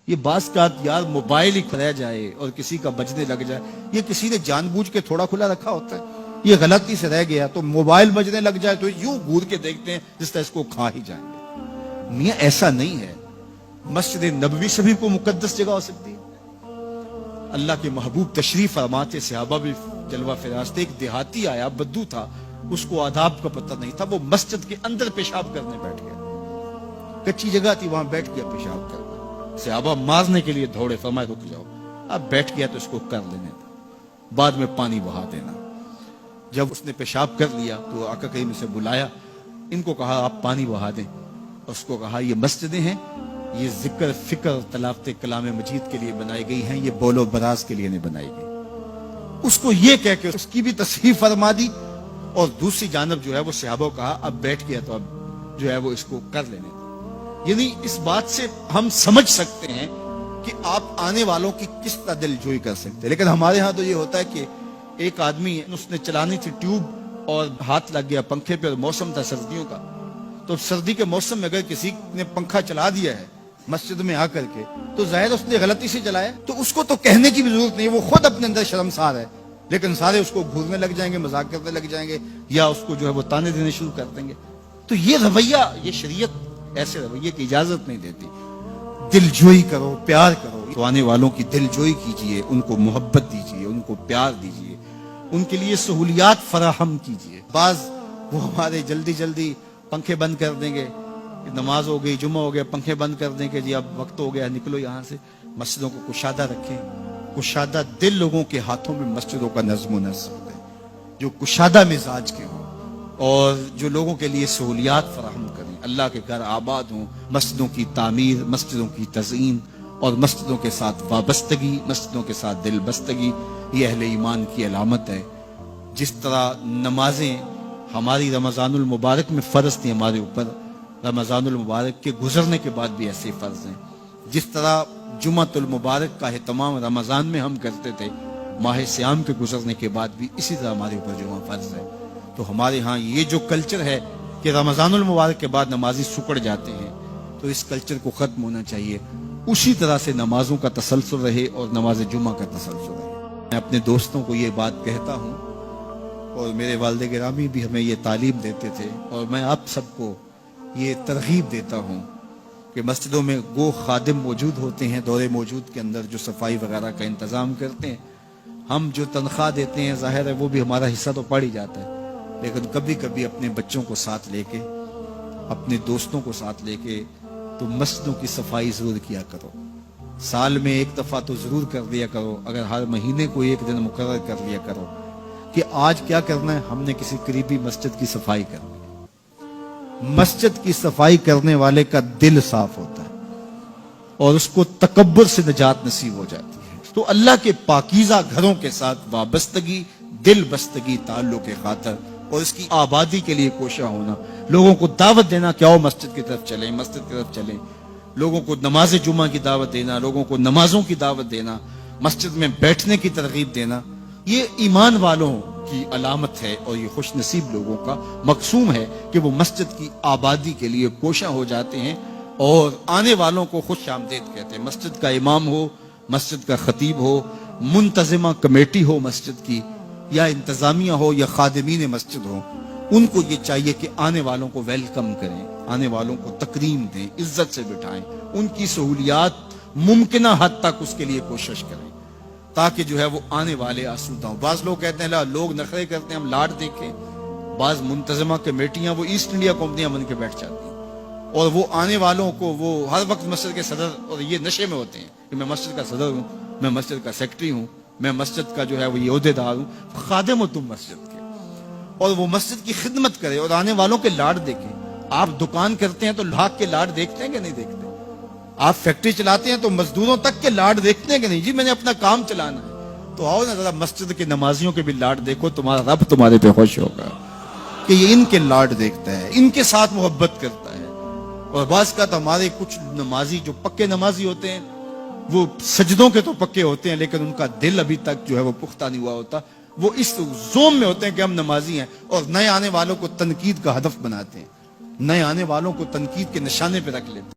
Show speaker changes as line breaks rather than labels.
یہ بعض کا یار موبائل ہی کھویا جائے اور کسی کا بجنے لگ جائے، یہ کسی نے جان بوجھ کے تھوڑا کھلا رکھا ہوتا ہے، یہ غلطی سے رہ گیا تو موبائل بجنے لگ جائے تو یوں گور کے دیکھتے ہیں جس طرح اس کو کھا ہی جائیں گے۔ میاں ایسا نہیں ہے، مسجد نبوی سے بھی کوئی مقدس جگہ ہو سکتی ہے۔ اللہ کے محبوب تشریف فرماتے، صحابہ بھی جلوہ فراز تھے، ایک دیہاتی آیا، بدو تھا، اس کو آداب کا پتہ نہیں تھا، وہ مسجد کے اندر پیشاب کرنے بیٹھ گیا، کچی جگہ تھی، وہاں بیٹھ گیا پیشاب کرنے۔ صحابہ مارنے کے لیے دوڑے، فرمایا رک جاؤ، اب بیٹھ گیا تو اس کو کر لینے تھا، بعد میں پانی بہا دینا۔ جب اس نے پیشاب کر لیا تو آقا کریم سے بلایا، ان کو کہا آپ پانی بہا دیں، اس کو کہا یہ مسجدیں ہیں، یہ ذکر فکر تلاوت کلام مجید کے لیے بنائی گئی ہیں، یہ بول و براز کے لیے نہیں بنائی گئی۔ اس کو یہ کہہ کے اس کی بھی تصحیح فرما دی، اور دوسری جانب جو ہے وہ صحابہ کو کہا اب بیٹھ گیا تو اب جو ہے وہ اس کو کر لینے دیں۔ یعنی اس بات سے ہم سمجھ سکتے ہیں کہ آپ آنے والوں کی کس طرح دل جوئی کر سکتے ہیں۔ لیکن ہمارے ہاں تو یہ ہوتا ہے کہ ایک آدمی اس نے چلانی تھی ٹیوب اور ہاتھ لگ گیا پنکھے پہ، اور موسم تھا سردیوں کا، تو سردی کے موسم میں اگر کسی نے پنکھا چلا دیا ہے مسجد میں آ کر کے تو ظاہر اس نے غلطی سے چلایا، تو اس کو تو کہنے کی بھی ضرورت نہیں، وہ خود اپنے اندر شرمسار ہے، لیکن سارے اس کو گھورنے لگ جائیں گے، مذاق کرنے لگ جائیں گے، یا اس کو جو ہے وہ تانے دینے شروع کر دیں گے۔ تو یہ رویہ، یہ شریعت ایسے رویے کی اجازت نہیں دیتی۔ دل جوئی کرو، پیار کرو، تو آنے والوں کی دل جوئی کیجئے، ان کو محبت دیجئے، ان کو پیار دیجئے، ان کے لیے سہولیات فراہم کیجئے۔ بعض وہ ہمارے جلدی جلدی پنکھے بند کر دیں گے، نماز ہو گئی، جمعہ ہو گیا، پنکھے بند کر دیں گے، جی اب وقت ہو گیا نکلو یہاں سے۔ مسجدوں کو کشادہ رکھیں، کشادہ دل لوگوں کے ہاتھوں میں مسجدوں کا نظم و نسق ہے، جو کشادہ مزاج کے ہوں اور جو لوگوں کے لیے سہولیات فراہم کریں، اللہ کے گھر آباد ہوں، مسجدوں کی تعمیر، مسجدوں کی تزئین اور مسجدوں کے ساتھ وابستگی، مسجدوں کے ساتھ دل بستگی، یہ اہل ایمان کی علامت ہے۔ جس طرح نمازیں ہماری رمضان المبارک میں فرض تھی ہمارے اوپر، رمضان المبارک کے گزرنے کے بعد بھی ایسے فرض ہیں۔ جس طرح جمعۃ المبارک کا اہتمام رمضان میں ہم کرتے تھے، ماہ سیام کے گزرنے کے بعد بھی اسی طرح ہمارے اوپر جمعہ فرض ہے۔ تو ہمارے ہاں یہ جو کلچر ہے کہ رمضان المبارک کے بعد نمازی سکڑ جاتے ہیں، تو اس کلچر کو ختم ہونا چاہیے، اسی طرح سے نمازوں کا تسلسل رہے اور نماز جمعہ کا تسلسل رہے۔ میں اپنے دوستوں کو یہ بات کہتا ہوں، اور میرے والد گرامی بھی ہمیں یہ تعلیم دیتے تھے، اور میں آپ سب کو یہ ترغیب دیتا ہوں کہ مسجدوں میں گو خادم موجود ہوتے ہیں، دورے موجود کے اندر جو صفائی وغیرہ کا انتظام کرتے ہیں، ہم جو تنخواہ دیتے ہیں ظاہر ہے وہ بھی ہمارا حصہ تو پڑ ہی جاتا ہے، لیکن کبھی کبھی اپنے بچوں کو ساتھ لے کے، اپنے دوستوں کو ساتھ لے کے تو مسجدوں کی صفائی ضرور کیا کرو۔ سال میں ایک دفعہ تو ضرور کر دیا کرو، اگر ہر مہینے کو ایک دن مقرر کر لیا کرو کہ آج کیا کرنا ہے، ہم نے کسی قریبی مسجد کی صفائی کرنی ہے۔ مسجد کی صفائی کرنے والے کا دل صاف ہوتا ہے اور اس کو تکبر سے نجات نصیب ہو جاتی ہے۔ تو اللہ کے پاکیزہ گھروں کے ساتھ وابستگی، دل بستگی، تعلق کے خاطر اور اس کی آبادی کے لیے کوشاں ہونا، لوگوں کو دعوت دینا کہ آؤ مسجد کی طرف چلیں، مسجد کی طرف چلیں، لوگوں کو نماز جمعہ کی دعوت دینا، لوگوں کو نمازوں کی دعوت دینا، مسجد میں بیٹھنے کی ترغیب دینا، یہ ایمان والوں کی علامت ہے، اور یہ خوش نصیب لوگوں کا مقصوم ہے کہ وہ مسجد کی آبادی کے لیے کوشاں ہو جاتے ہیں اور آنے والوں کو خوش آمدید کہتے ہیں۔ مسجد کا امام ہو، مسجد کا خطیب ہو، منتظمہ کمیٹی ہو مسجد کی، یا انتظامیہ ہو، یا خادمین مسجد ہو، ان کو یہ چاہیے کہ آنے والوں کو ویلکم کریں، آنے والوں کو تکریم دیں، عزت سے بٹھائیں، ان کی سہولیات ممکنہ حد تک اس کے لیے کوشش کریں تاکہ جو ہے وہ آنے والے آسودہ ہوں۔ بعض لوگ کہتے ہیں لوگ نخرے کرتے ہیں ہم لاٹ دیکھیں، بعض منتظمہ کمیٹیاں وہ ایسٹ انڈیا کمپنیاں بن کے بیٹھ جاتی ہیں، اور وہ آنے والوں کو وہ ہر وقت مسجد کے صدر، اور یہ نشے میں ہوتے ہیں کہ میں مسجد کا صدر ہوں، میں مسجد کا سیکٹری ہوں، میں مسجد کا جو ہے وہ یہ عہدیدار ہوں۔ خادم ہو تم مسجد کے، اور وہ مسجد کی خدمت کرے اور آنے والوں کے لاڈ دیکھیں۔ آپ دکان کرتے ہیں تو لاکھ کے لاڈ دیکھتے ہیں کہ نہیں دیکھتے؟ آپ فیکٹری چلاتے ہیں تو مزدوروں تک کے لاڈ دیکھتے ہیں کہ نہیں؟ جی میں نے اپنا کام چلانا ہے، تو آؤ نا ذرا مسجد کے نمازیوں کے بھی لاڈ دیکھو، تمہارا رب تمہارے پہ خوش ہوگا کہ یہ ان کے لاڈ دیکھتا ہے، ان کے ساتھ محبت کرتا ہے۔ اور بعض کا تو ہمارے کچھ نمازی جو پکے نمازی ہوتے ہیں، وہ سجدوں کے تو پکے ہوتے ہیں لیکن ان کا دل ابھی تک جو ہے وہ پختہ نہیں ہوا ہوتا، وہ اس زوم میں ہوتے ہیں کہ ہم نمازی ہیں، اور نئے آنے والوں کو تنقید کا ہدف بناتے ہیں، نئے آنے والوں کو تنقید کے نشانے پہ رکھ لیتے ہیں۔